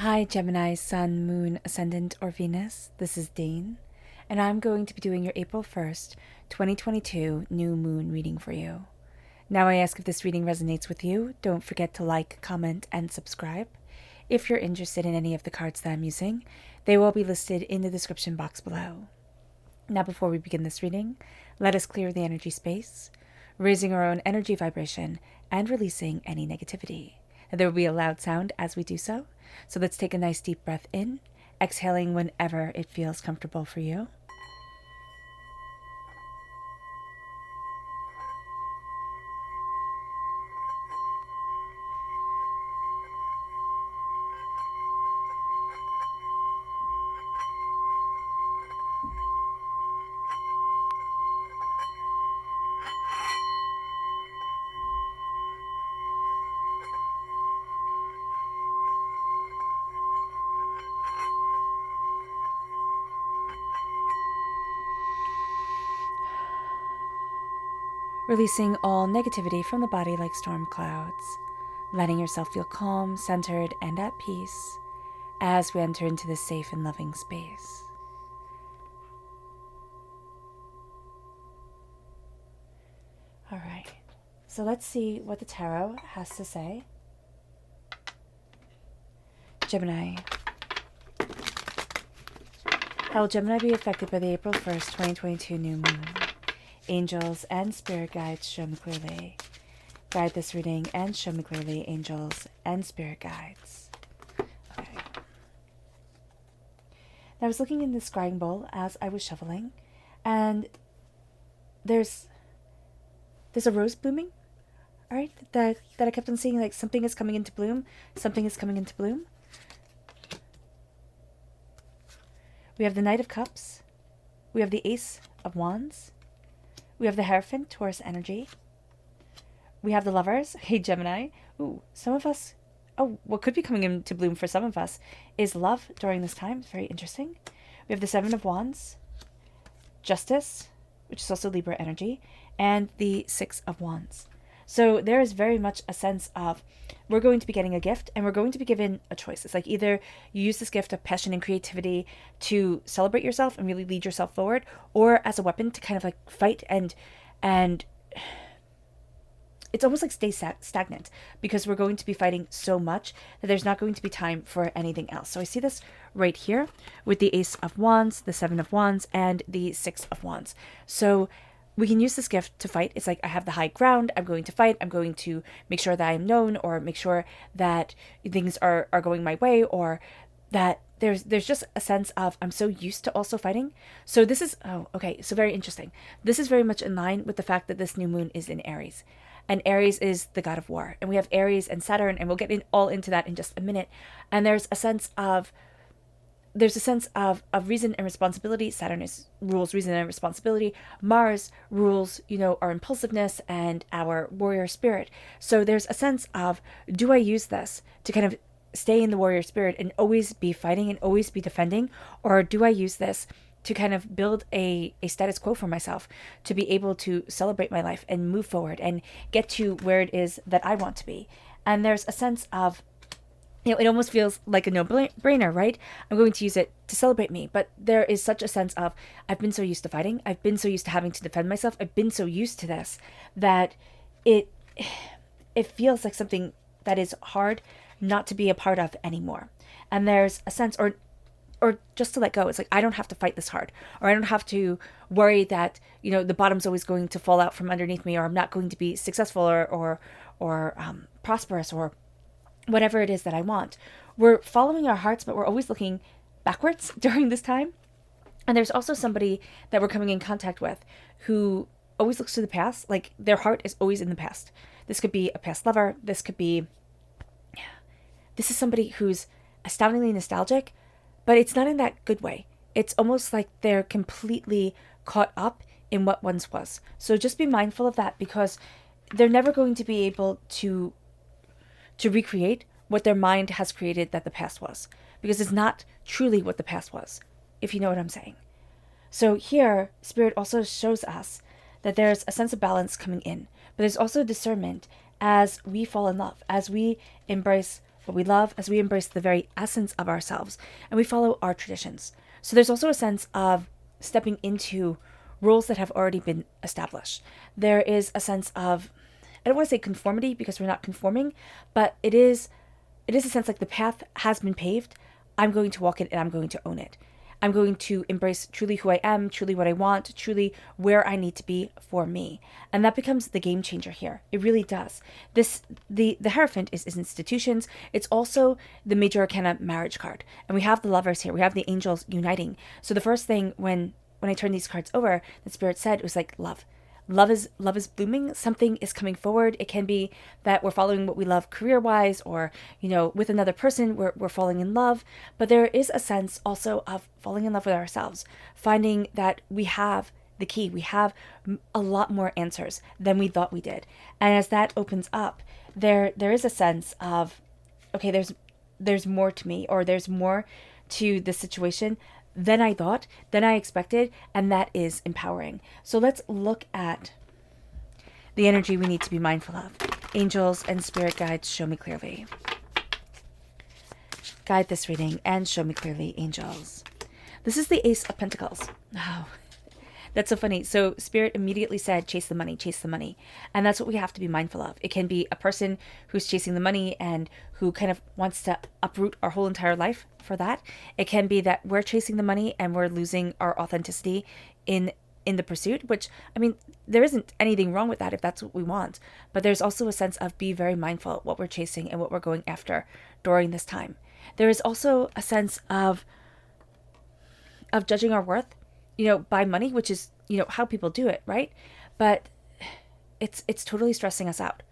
Hi Gemini, Sun, Moon, Ascendant, or Venus. This is Dean, and I'm going to be doing your April 1st, 2022 new moon reading for you. Now I ask if this reading resonates with you, don't forget to like, comment, and subscribe. If you're interested in any of the cards that I'm using, they will be listed in the description box below. Now before we begin this reading, let us clear the energy space, raising our own energy vibration and releasing any negativity. There will be a loud sound as we do so let's take a nice deep breath in, exhaling whenever it feels comfortable for you. Releasing all negativity from the body like storm clouds, letting yourself feel calm, centered, and at peace as we enter into this safe and loving space. All right, so let's see what the tarot has to say. Gemini. How will Gemini be affected by the April 1st, 2022 new moon? Angels and spirit guides, show me clearly. Guide this reading and show me clearly, angels and spirit guides. Okay. Now, I was looking in the scrying bowl as I was shoveling, and there's a rose blooming, all right, that I kept on seeing, like something is coming into bloom, something is coming into bloom. We have the Knight of Cups. We have the Ace of Wands. We have the Hierophant, Taurus energy. We have the Lovers. Hey, Gemini. Ooh, some of us... Oh, what could be coming into bloom for some of us is love during this time. It's very interesting. We have the Seven of Wands. Justice, which is also Libra energy. And the Six of Wands. So there is very much a sense of we're going to be getting a gift and we're going to be given a choice. It's like either you use this gift of passion and creativity to celebrate yourself and really lead yourself forward, or as a weapon to kind of like fight and it's almost like stay stagnant, because we're going to be fighting so much that there's not going to be time for anything else. So I see this right here with the Ace of Wands, the Seven of Wands, and the Six of Wands. So we can use this gift to fight. It's like I have the high ground. I'm going to fight. I'm going to make sure that I'm known, or make sure that things are going my way, or that there's just a sense of I'm so used to also fighting. So this is, so very interesting. This is very much in line with the fact that this new moon is in Aries. And Aries is the god of war. And we have Aries and Saturn, and we'll get all into that in just a minute. And there's a sense of reason and responsibility. Saturn rules reason and responsibility. Mars rules, our impulsiveness and our warrior spirit. So there's a sense of, do I use this to kind of stay in the warrior spirit and always be fighting and always be defending? Or do I use this to kind of build a status quo for myself, to be able to celebrate my life and move forward and get to where it is that I want to be? And there's a sense of, it almost feels like a no-brainer, right? I'm going to use it to celebrate me. But there is such a sense of, I've been so used to fighting. I've been so used to having to defend myself. I've been so used to this that it feels like something that is hard not to be a part of anymore. And there's a sense, or just to let go. It's like, I don't have to fight this hard, or I don't have to worry that, the bottom's always going to fall out from underneath me, or I'm not going to be successful or prosperous, or whatever it is that I want. We're following our hearts, but we're always looking backwards during this time. And there's also somebody that we're coming in contact with who always looks to the past. Like, their heart is always in the past. This could be a past lover. This is somebody who's astoundingly nostalgic, but it's not in that good way. It's almost like they're completely caught up in what once was. So just be mindful of that, because they're never going to be able to recreate what their mind has created that the past was, because it's not truly what the past was, if you know what I'm saying. So here, Spirit also shows us that there's a sense of balance coming in, but there's also discernment as we fall in love, as we embrace what we love, as we embrace the very essence of ourselves, and we follow our traditions. So there's also a sense of stepping into rules that have already been established. There is a sense of, I don't want to say conformity because we're not conforming, but it is a sense like the path has been paved. I'm going to walk it and I'm going to own it. I'm going to embrace truly who I am, truly what I want, truly where I need to be for me. And that becomes the game changer here. It really does. The Hierophant is institutions. It's also the major arcana marriage card. And we have the lovers here. We have the angels uniting. So the first thing when I turned these cards over, the Spirit said, it was like love. Love is blooming. Something is coming forward. It can be that we're following what we love career-wise, or, with another person, we're falling in love. But there is a sense also of falling in love with ourselves, finding that we have the key. We have a lot more answers than we thought we did. And as that opens up, there is a sense of, okay, there's more to me, or there's more to the situation than I thought, than I expected, and that is empowering. So let's look at the energy we need to be mindful of. Angels and spirit guides, show me clearly. Guide this reading and show me clearly, angels. This is the Ace of Pentacles. Oh, that's so funny. So Spirit immediately said, chase the money, chase the money. And that's what we have to be mindful of. It can be a person who's chasing the money and who kind of wants to uproot our whole entire life for that. It can be that we're chasing the money and we're losing our authenticity in the pursuit, which, I mean, there isn't anything wrong with that if that's what we want. But there's also a sense of be very mindful what we're chasing and what we're going after during this time. There is also a sense of judging our worth, by money, which is, how people do it, right? But it's totally stressing us out.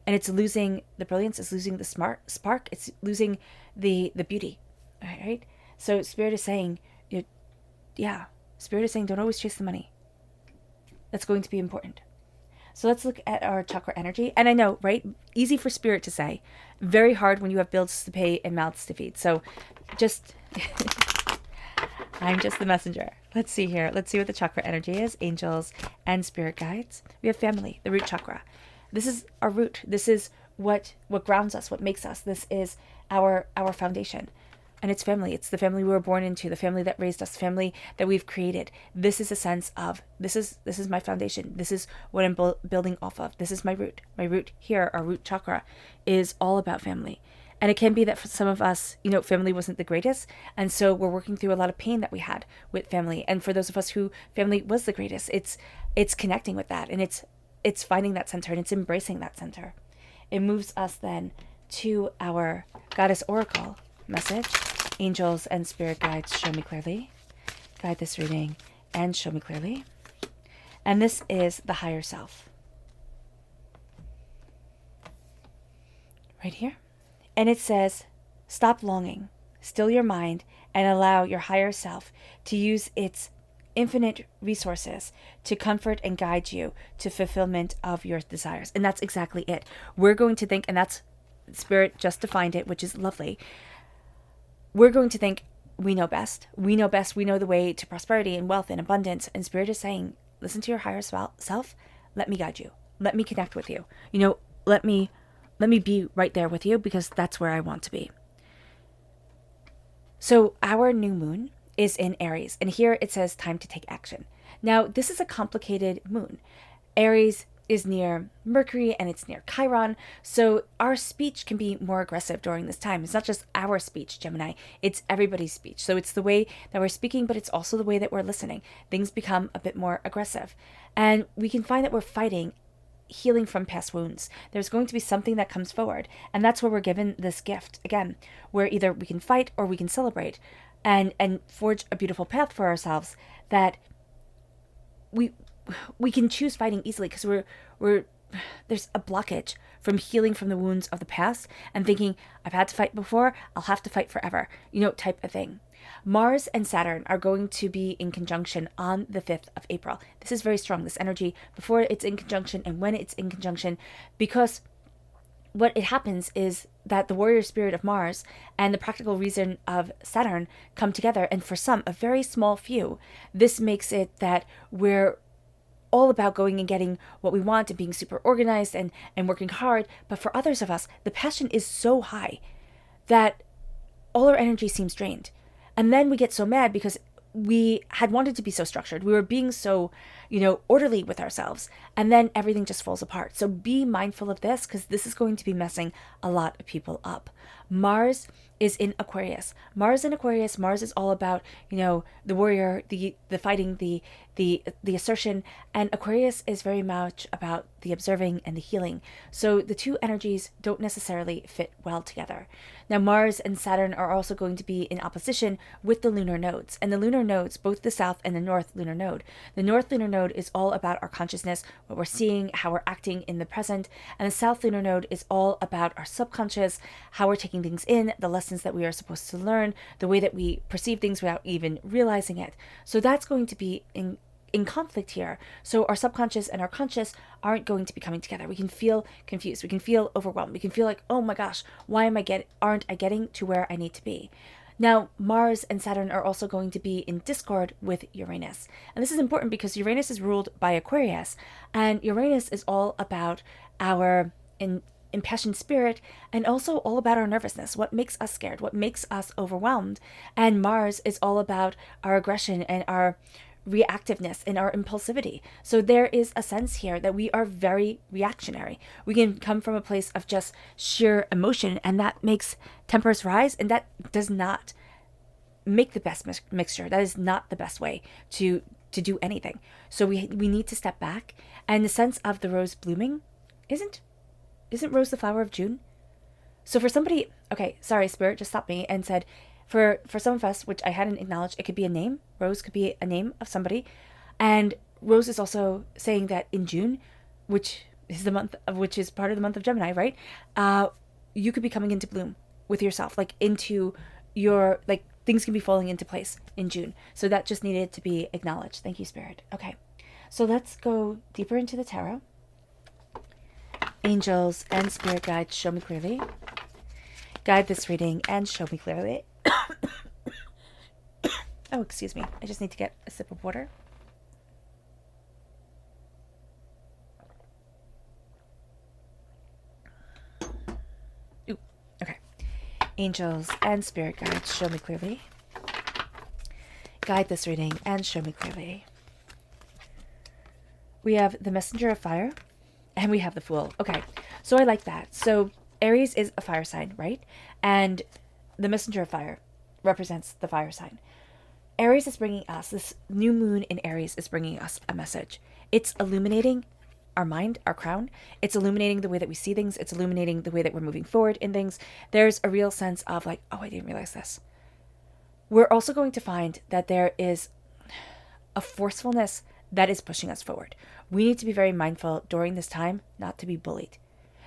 And it's losing the brilliance, it's losing the spark, it's losing the beauty, right? So Spirit is saying, Spirit is saying, don't always chase the money. That's going to be important. So let's look at our chakra energy. And I know, right? Easy for Spirit to say. Very hard when you have bills to pay and mouths to feed. So just... I'm just the messenger. Let's see here. Let's see what the chakra energy is. Angels and spirit guides. We have family, the root chakra. This is our root. This is what grounds us, what makes us. This is our foundation. And it's family. It's the family we were born into, the family that raised us, the family that we've created. This is a sense of, this is my foundation. This is what I'm building off of. This is my root. My root here, our root chakra, is all about family. And it can be that for some of us, family wasn't the greatest. And so we're working through a lot of pain that we had with family. And for those of us who family was the greatest, it's connecting with that. And it's finding that center and it's embracing that center. It moves us then to our Goddess Oracle message. Angels and spirit guides, show me clearly. Guide this reading and show me clearly. And this is the higher self. Right here. And it says, stop longing, still your mind, and allow your higher self to use its infinite resources to comfort and guide you to fulfillment of your desires. And that's exactly it. We're going to think, and that's Spirit just defined it, which is lovely. We're going to think we know best. We know best. We know the way to prosperity and wealth and abundance. And Spirit is saying, listen to your higher self. Let me guide you. Let me connect with you. Let me be right there with you because that's where I want to be. So our new moon is in Aries. And here it says time to take action. Now, this is a complicated moon. Aries is near Mercury and it's near Chiron. So our speech can be more aggressive during this time. It's not just our speech, Gemini. It's everybody's speech. So it's the way that we're speaking, but it's also the way that we're listening. Things become a bit more aggressive. And we can find that we're fighting healing from past wounds. There's going to be something that comes forward. And that's where we're given this gift, again, where either we can fight or we can celebrate and forge a beautiful path for ourselves that we can choose fighting easily because we're there's a blockage from healing from the wounds of the past and thinking, I've had to fight before, I'll have to fight forever, type of thing. Mars and Saturn are going to be in conjunction on the 5th of April. This is very strong, this energy, before it's in conjunction and when it's in conjunction, because what it happens is that the warrior spirit of Mars and the practical reason of Saturn come together. And for some, a very small few, this makes it that we're all about going and getting what we want and being super organized and working hard. But for others of us, the passion is so high that all our energy seems drained. And then we get so mad because we had wanted to be so structured. We were being so, orderly with ourselves. And then everything just falls apart. So be mindful of this, because this is going to be messing a lot of people up. Mars is in Aquarius. Mars in Aquarius, Mars is all about, the warrior, the fighting, the assertion, and Aquarius is very much about the observing and the healing. So the two energies don't necessarily fit well together. Now Mars and Saturn are also going to be in opposition with the lunar nodes. And the lunar nodes, both the south and the north lunar node. The north lunar node is all about our consciousness, what we're seeing, how we're acting in the present. And the south lunar node is all about our subconscious, how we're taking things in, the lessons that we are supposed to learn, the way that we perceive things without even realizing it. So that's going to be in conflict here. So our subconscious and our conscious aren't going to be coming together. We can feel confused. We can feel overwhelmed. We can feel like, oh my gosh, why aren't I getting to where I need to be? Now, Mars and Saturn are also going to be in discord with Uranus. And this is important because Uranus is ruled by Aquarius, and Uranus is all about our impassioned spirit, and also all about our nervousness, what makes us scared, what makes us overwhelmed. And Mars is all about our aggression and our reactiveness and our impulsivity. So there is a sense here that we are very reactionary. We can come from a place of just sheer emotion, and that makes tempers rise, and that does not make the best mixture. That is not the best way to do anything. So we need to step back. And the sense of the rose blooming, isn't rose the flower of June? So for somebody, okay, sorry, Spirit just stopped me and said, for some of us, which I hadn't acknowledged, it could be a name. Rose could be a name of somebody. And Rose is also saying that in June, which is part of the month of Gemini, right? You could be coming into bloom with yourself, like into your, like things can be falling into place in June. So that just needed to be acknowledged. Thank you, Spirit. Okay. So let's go deeper into the tarot. Angels and spirit guides, show me clearly. Guide this reading and show me clearly. Oh, excuse me. I just need to get a sip of water. Ooh, okay. Angels and spirit guides, show me clearly. Guide this reading and show me clearly. We have the Messenger of Fire and we have the Fool. Okay, so I like that. So Aries is a fire sign, right? And the Messenger of Fire represents the fire sign. Aries is bringing us, this new moon in Aries is bringing us a message. It's illuminating our mind, our crown. It's illuminating the way that we see things. It's illuminating the way that we're moving forward in things. There's a real sense of like, oh, I didn't realize this. We're also going to find that there is a forcefulness that is pushing us forward. We need to be very mindful during this time not to be bullied.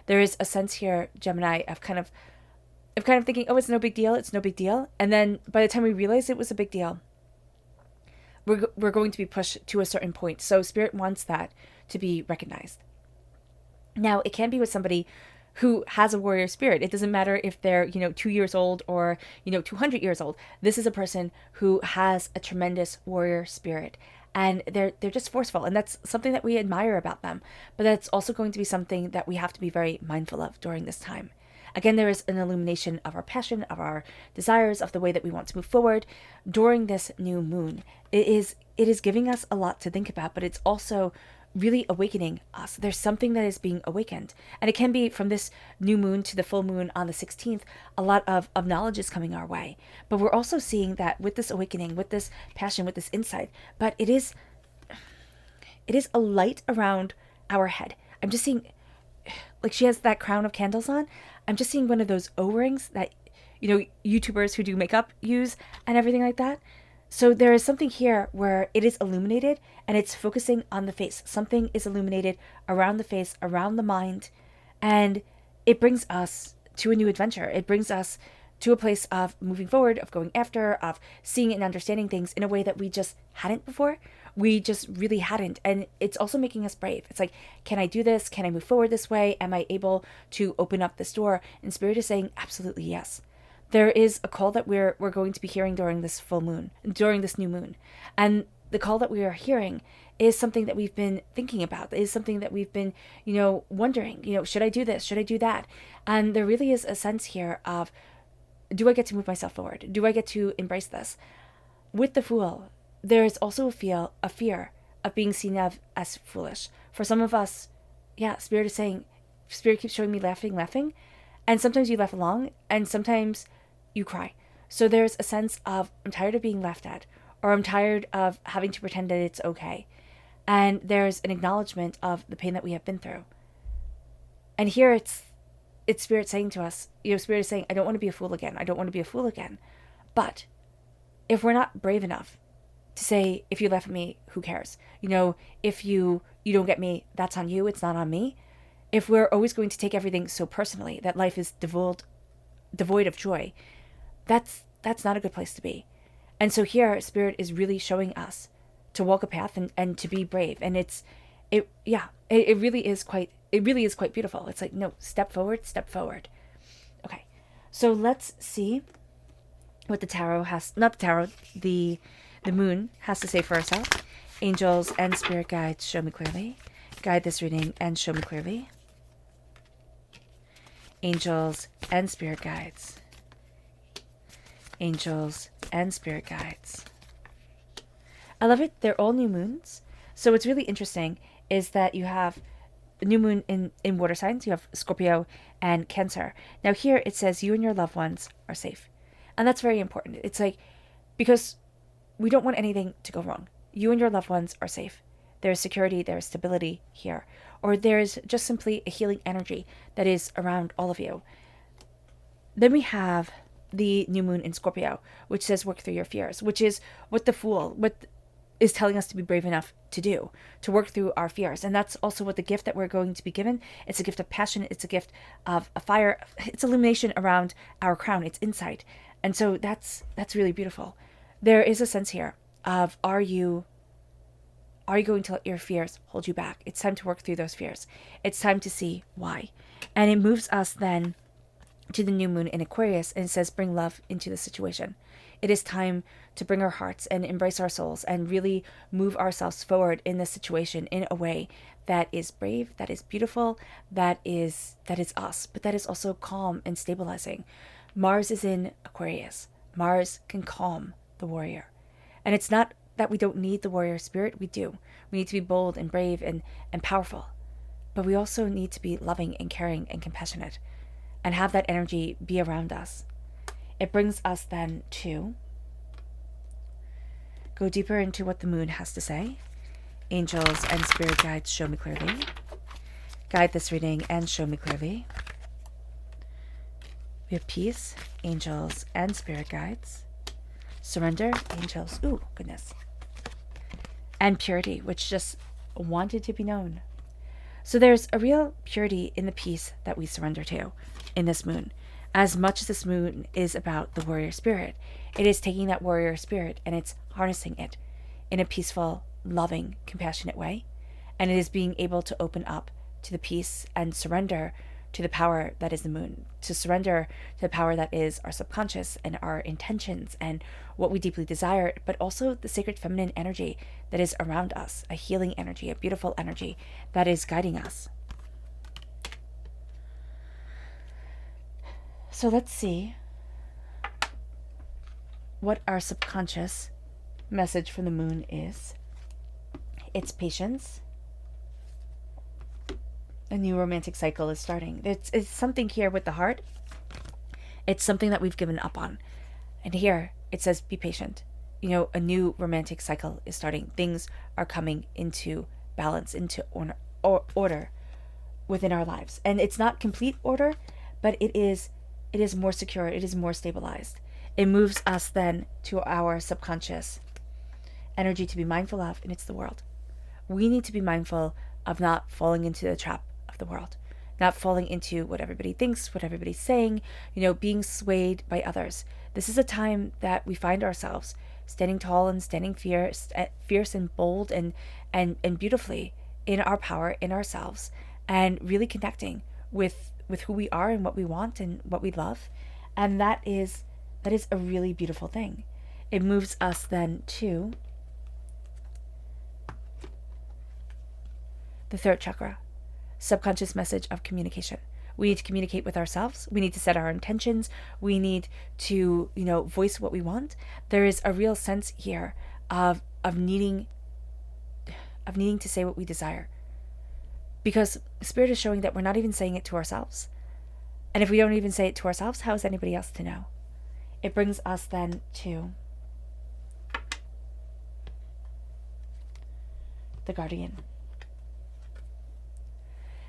There is a sense here, Gemini, of kind of thinking, oh, it's no big deal. It's no big deal. And then by the time we realize it was a big deal, we're going to be pushed to a certain point. So Spirit wants that to be recognized. Now, it can be with somebody who has a warrior spirit. It doesn't matter if they're, 2 years old or, 200 years old. This is a person who has a tremendous warrior spirit. And they're just forceful. And that's something that we admire about them. But that's also going to be something that we have to be very mindful of during this time. Again, there is an illumination of our passion, of our desires, of the way that we want to move forward during this new moon. It is giving us a lot to think about, but it's also really awakening us. There's something that is being awakened. And it can be from this new moon to the full moon on the 16th, a lot of knowledge is coming our way. But we're also seeing that with this awakening, with this passion, with this insight, but it is a light around our head. I'm just seeing, like she has that crown of candles on. I'm just seeing one of those O-rings that, YouTubers who do makeup use and everything like that. So there is something here where it is illuminated and it's focusing on the face. Something is illuminated around the face, around the mind, and it brings us to a new adventure. It brings us to a place of moving forward, of going after, of seeing and understanding things in a way that we just hadn't before. We just really hadn't. And it's also making us brave. It's like, can I do this? Can I move forward this way? Am I able to open up this door? And Spirit is saying, absolutely yes. There is a call that we're going to be hearing during this full moon, during this new moon. And the call that we are hearing is something that we've been thinking about, is something that we've been, wondering, should I do this? Should I do that? And there really is a sense here of do I get to move myself forward? Do I get to embrace this? With the Fool, there is also a fear of being seen as foolish. For some of us, yeah, Spirit keeps showing me laughing, and sometimes you laugh along, and sometimes you cry. So there's a sense of, I'm tired of being laughed at, or I'm tired of having to pretend that it's okay. And there's an acknowledgement of the pain that we have been through. And here it's Spirit saying to us, Spirit is saying, I don't want to be a fool again. I don't want to be a fool again. But if we're not brave enough to say, if you laugh at me, who cares? If you don't get me, that's on you. It's not on me. If we're always going to take everything so personally, that life is devoid of joy, that's not a good place to be. And so here, Spirit is really showing us to walk a path and to be brave. And it really is quite beautiful. It's like, no, step forward. Okay. So let's see what the moon has to say for herself. Angels and spirit guides, show me clearly. Guide this reading and show me clearly. Angels and spirit guides. Angels and spirit guides. I love it. They're all new moons. So what's really interesting is that you have a new moon in water signs. You have Scorpio and Cancer. Now here it says you and your loved ones are safe. And that's very important. It's like, because we don't want anything to go wrong. You and your loved ones are safe. There's security, there's stability here. Or there's just simply a healing energy that is around all of you. Then we have the new moon in Scorpio, which says work through your fears, which is what the Fool is telling us to be brave enough to do, to work through our fears. And that's also what the gift that we're going to be given. It's a gift of passion. It's a gift of a fire. It's illumination around our crown. It's insight. And so that's really beautiful. There is a sense here of, are you going to let your fears hold you back? It's time to work through those fears. It's time to see why. And it moves us then to the new moon in Aquarius, and it says, bring love into the situation. It is time to bring our hearts and embrace our souls and really move ourselves forward in this situation in a way that is brave, that is beautiful, that is us, but that is also calm and stabilizing. Mars is in Aquarius. Mars can calm the warrior. And it's not that we don't need the warrior spirit. We do. We need to be bold and brave and powerful. But we also need to be loving and caring and compassionate and have that energy be around us. It brings us then to go deeper into what the moon has to say. Angels and spirit guides, show me clearly. Guide this reading and show me clearly. We have peace, angels, and spirit guides. Surrender, angels, ooh, goodness. And purity, which just wanted to be known. So there's a real purity in the peace that we surrender to in this moon. As much as this moon is about the warrior spirit, it is taking that warrior spirit and it's harnessing it in a peaceful, loving, compassionate way. And it is being able to open up to the peace and surrender to the power that is the moon, to surrender to the power that is our subconscious and our intentions and what we deeply desire, but also the sacred feminine energy that is around us, a healing energy, a beautiful energy that is guiding us. So let's see what our subconscious message from the moon is. It's patience. A new romantic cycle is starting. It's something here with the heart. It's something that we've given up on. And here it says, be patient. A new romantic cycle is starting. Things are coming into balance, into order within our lives. And it's not complete order, but it is more secure. It is more stabilized. It moves us then to our subconscious energy to be mindful of, and it's the world. We need to be mindful of not falling into the trap of the world, not falling into what everybody thinks, what everybody's saying, being swayed by others. This is a time that we find ourselves standing tall and standing fierce and bold and beautifully in our power, in ourselves, and really connecting with who we are and what we want and what we love. And that is a really beautiful thing. It moves us then to the third chakra, subconscious message of communication, We need to communicate with ourselves. We need to set our intentions. We need to, voice what we want. There is a real sense here of needing to say what we desire. Because Spirit is showing that we're not even saying it to ourselves. And if we don't even say it to ourselves, how is anybody else to know? It brings us then to the Guardian.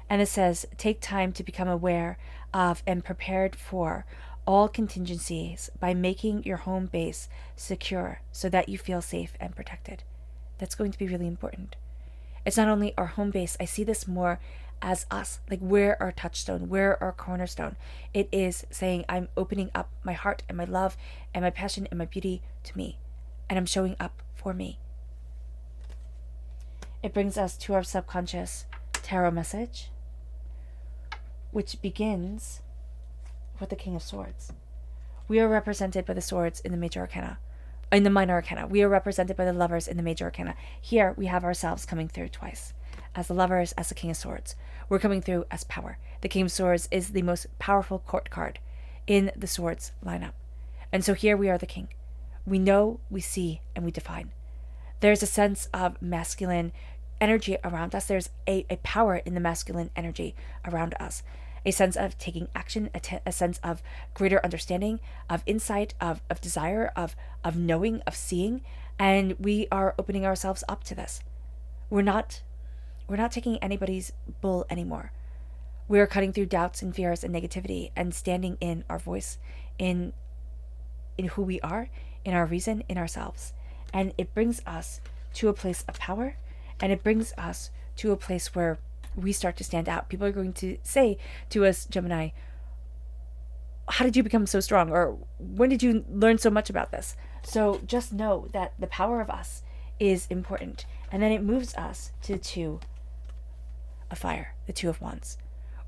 And it says, take time to become aware of and prepared for all contingencies by making your home base secure so that you feel safe and protected. That's going to be really important. It's not only our home base. I see this more as us, like we're our touchstone, we're our cornerstone. It is saying, I'm opening up my heart and my love and my passion and my beauty to me, and I'm showing up for me. It brings us to our subconscious tarot message, which begins with the King of Swords. We are represented by the swords in the major arcana. In the minor arcana, we are represented by the lovers in the major arcana. Here, we have ourselves coming through twice. As the lovers, as the King of Swords. We're coming through as power. The King of Swords is the most powerful court card in the swords lineup. And so here we are the king. We know, we see, and we define. There's a sense of masculine energy around us. There's a power in the masculine energy around us. A sense of taking action, a sense of greater understanding, of insight, of desire, of knowing, of seeing. And we are opening ourselves up to this. We're not taking anybody's bull anymore. We are cutting through doubts and fears and negativity and standing in our voice, in who we are, in our reason, in ourselves. And it brings us to a place of power, and it brings us to a place where we start to stand out. People are going to say to us, Gemini, how did you become so strong? Or when did you learn so much about this? So just know that the power of us is important. And then it moves us to the Two of Fire, the Two of Wands.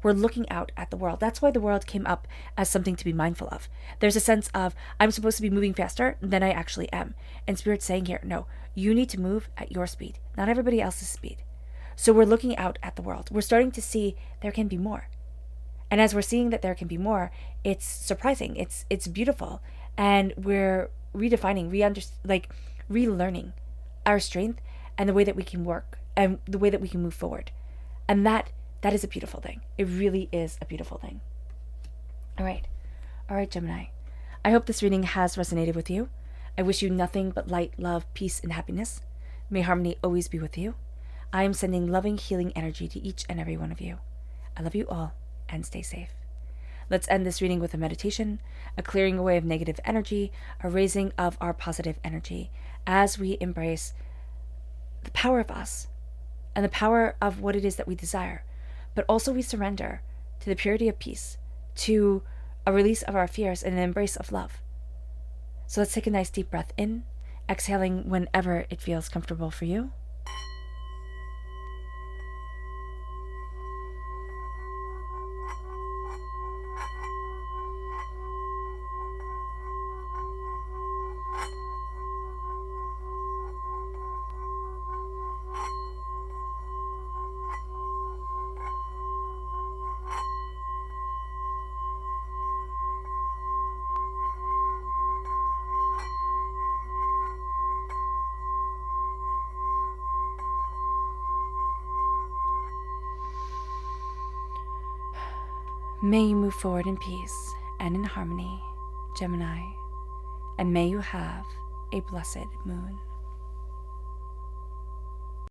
We're looking out at the world. That's why the world came up as something to be mindful of. There's a sense of, I'm supposed to be moving faster than I actually am. And Spirit's saying here, no, you need to move at your speed, not everybody else's speed. So we're looking out at the world. We're starting to see there can be more. And as we're seeing that there can be more, it's surprising. It's beautiful. And we're redefining, relearning our strength and the way that we can work and the way that we can move forward. And that is a beautiful thing. It really is a beautiful thing. All right, Gemini. I hope this reading has resonated with you. I wish you nothing but light, love, peace, and happiness. May harmony always be with you. I am sending loving, healing energy to each and every one of you. I love you all, and stay safe. Let's end this reading with a meditation, a clearing away of negative energy, a raising of our positive energy as we embrace the power of us and the power of what it is that we desire. But also we surrender to the purity of peace, to a release of our fears and an embrace of love. So let's take a nice deep breath in, exhaling whenever it feels comfortable for you. May you move forward in peace and in harmony, Gemini, and may you have a blessed moon.